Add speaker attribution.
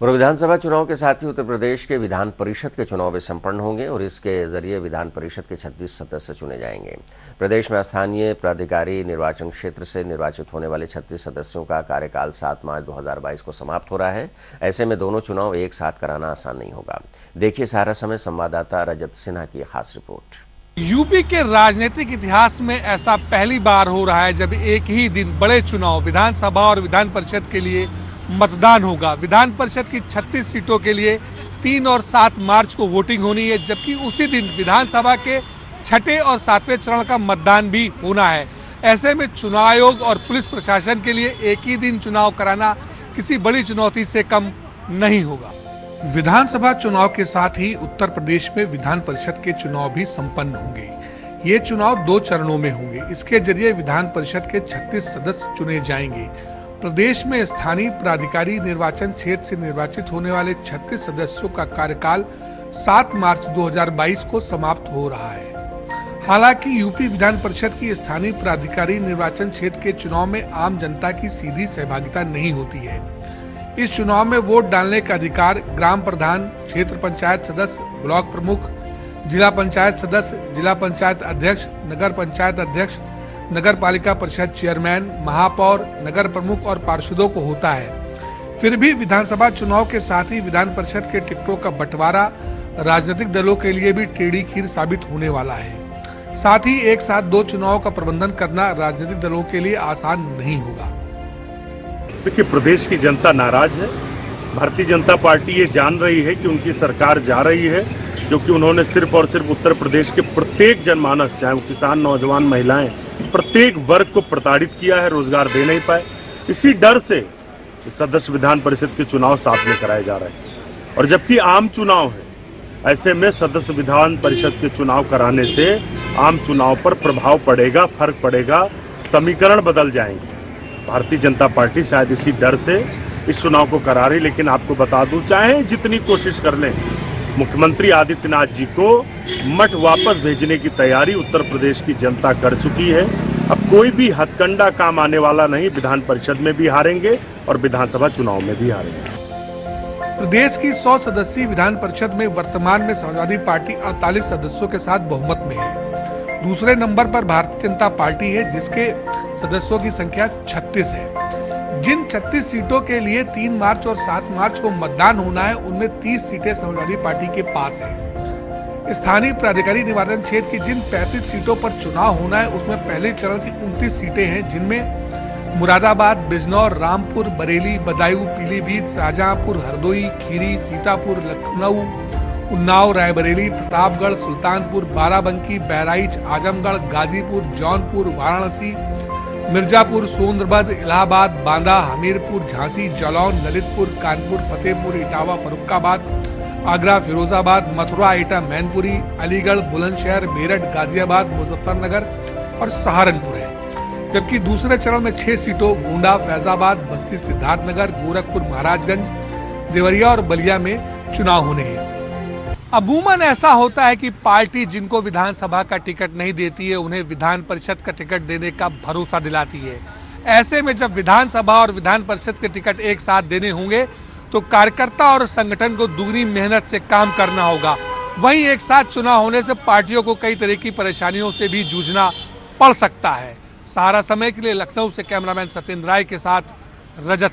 Speaker 1: और विधानसभा चुनाव के साथ ही उत्तर प्रदेश के विधान परिषद के चुनाव भी संपन्न होंगे और इसके जरिए विधान परिषद के 36 सदस्य चुने जाएंगे। प्रदेश में स्थानीय प्राधिकारी निर्वाचन क्षेत्र से निर्वाचित होने वाले 36 सदस्यों का कार्यकाल 7 मार्च 2022 को समाप्त हो रहा है। ऐसे में दोनों चुनाव एक साथ कराना आसान नहीं होगा। देखिए सहारा समय संवाददाता रजत सिन्हा की खास रिपोर्ट।
Speaker 2: यूपी के राजनीतिक इतिहास में ऐसा पहली बार हो रहा है जब एक ही दिन बड़े चुनाव विधानसभा और विधान परिषद के लिए मतदान होगा। विधान परिषद की 36 सीटों के लिए 3 और 7 मार्च को वोटिंग होनी है, जबकि उसी दिन विधानसभा के 6ठे और 7वें चरण का मतदान भी होना है। ऐसे में चुनाव आयोग और पुलिस प्रशासन के लिए एक ही दिन चुनाव कराना किसी बड़ी चुनौती से कम नहीं होगा। विधानसभा चुनाव के साथ ही उत्तर प्रदेश में विधान परिषद के चुनाव भी संपन्न होंगे। ये चुनाव 2 चरणों में होंगे। इसके जरिए विधान परिषद के 36 सदस्य चुने जाएंगे। प्रदेश में स्थानीय प्राधिकारी निर्वाचन क्षेत्र से निर्वाचित होने वाले 36 सदस्यों का कार्यकाल 7 मार्च 2022 को समाप्त हो रहा है। हालांकि यूपी विधान परिषद की स्थानीय प्राधिकारी निर्वाचन क्षेत्र के चुनाव में आम जनता की सीधी सहभागिता नहीं होती है। इस चुनाव में वोट डालने का अधिकार ग्राम प्रधान, क्षेत्र पंचायत सदस्य, ब्लॉक प्रमुख, जिला पंचायत सदस्य, जिला पंचायत अध्यक्ष, नगर पंचायत अध्यक्ष, नगर पालिका परिषद चेयरमैन, महापौर, नगर प्रमुख और पार्षदों को होता है। फिर भी विधानसभा चुनाव के साथ ही विधान परिषद के टिकटों का बंटवारा राजनीतिक दलों के लिए भी टेढ़ी खीर साबित होने वाला है। साथ ही एक साथ 2 चुनाव का प्रबंधन करना राजनीतिक दलों के लिए आसान नहीं होगा।
Speaker 3: देखिए, प्रदेश की जनता नाराज है। भारतीय जनता पार्टी ये जान रही है कि उनकी सरकार जा रही है, क्योंकि उन्होंने सिर्फ और सिर्फ उत्तर प्रदेश के प्रत्येक जनमानस, चाहे वो किसान, नौजवान, महिलाएं, प्रत्येक वर्ग को प्रताड़ित किया है, रोजगार दे नहीं पाए। इसी डर से सदस्य विधान परिषद के चुनाव साथ में कराए जा रहे हैं। और जबकि आम चुनाव है, ऐसे में सदस्य विधान परिषद के चुनाव कराने से आम चुनाव पर प्रभाव पड़ेगा, फर्क पड़ेगा, समीकरण बदल जाएंगे। भारतीय जनता पार्टी शायद इसी डर से इस चुनाव को करा रही। लेकिन आपको बता दूं, चाहे जितनी कोशिश कर लें, मुख्यमंत्री आदित्यनाथ जी को मठ वापस भेजने की तैयारी उत्तर प्रदेश की जनता कर चुकी है। अब कोई भी हथकंडा काम आने वाला नहीं। विधान परिषद में भी हारेंगे और विधानसभा चुनाव में भी हारेंगे।
Speaker 2: प्रदेश की 100 सदस्यीय विधान परिषद में वर्तमान में समाजवादी पार्टी 48 सदस्यों के साथ बहुमत में है। दूसरे नंबर पर भारतीय जनता पार्टी है, जिसके सदस्यों की संख्या 36 है। जिन 36 सीटों के लिए 3 मार्च और 7 मार्च को मतदान होना है, उनमें 30 सीटें समाजवादी पार्टी के पास हैं। स्थानीय प्राधिकारी निर्वाचन क्षेत्र की जिन 35 सीटों पर चुनाव होना है, उसमें पहले चरण की 29 सीटें हैं, जिनमें मुरादाबाद, बिजनौर, रामपुर, बरेली, बदायूं, पीलीभीत, शाहजहांपुर, हरदोई, खीरी, सीतापुर, लखनऊ, उन्नाव, रायबरेली, प्रतापगढ़, सुल्तानपुर, बाराबंकी, बहराइच, आजमगढ़, गाजीपुर, जौनपुर, वाराणसी, मिर्जापुर, सोनभद्र, इलाहाबाद, बांदा, हमीरपुर, झांसी, जालौन, ललितपुर, कानपुर, फतेहपुर, इटावा, फर्रुखाबाद, आगरा, फिरोजाबाद, मथुरा, एटा, मैनपुरी, अलीगढ़, बुलंदशहर, मेरठ, गाजियाबाद, मुजफ्फरनगर और सहारनपुर है। जबकि दूसरे चरण में 6 सीटों गोंडा, फैजाबाद, बस्ती, सिद्धार्थनगर, गोरखपुर, महाराजगंज, देवरिया और बलिया में चुनाव होने हैं। अमूमन ऐसा होता है कि पार्टी जिनको विधानसभा का टिकट नहीं देती है, उन्हें विधान परिषद का टिकट देने का भरोसा दिलाती है। ऐसे में जब विधानसभा और विधान परिषद के टिकट एक साथ देने होंगे, तो कार्यकर्ता और संगठन को दुगनी मेहनत से काम करना होगा। वहीं एक साथ चुनाव होने से पार्टियों को कई तरह की परेशानियों से भी जूझना पड़ सकता है। सहारा समय के लिए लखनऊ से कैमरामैन सत्येंद्र राय के साथ रजत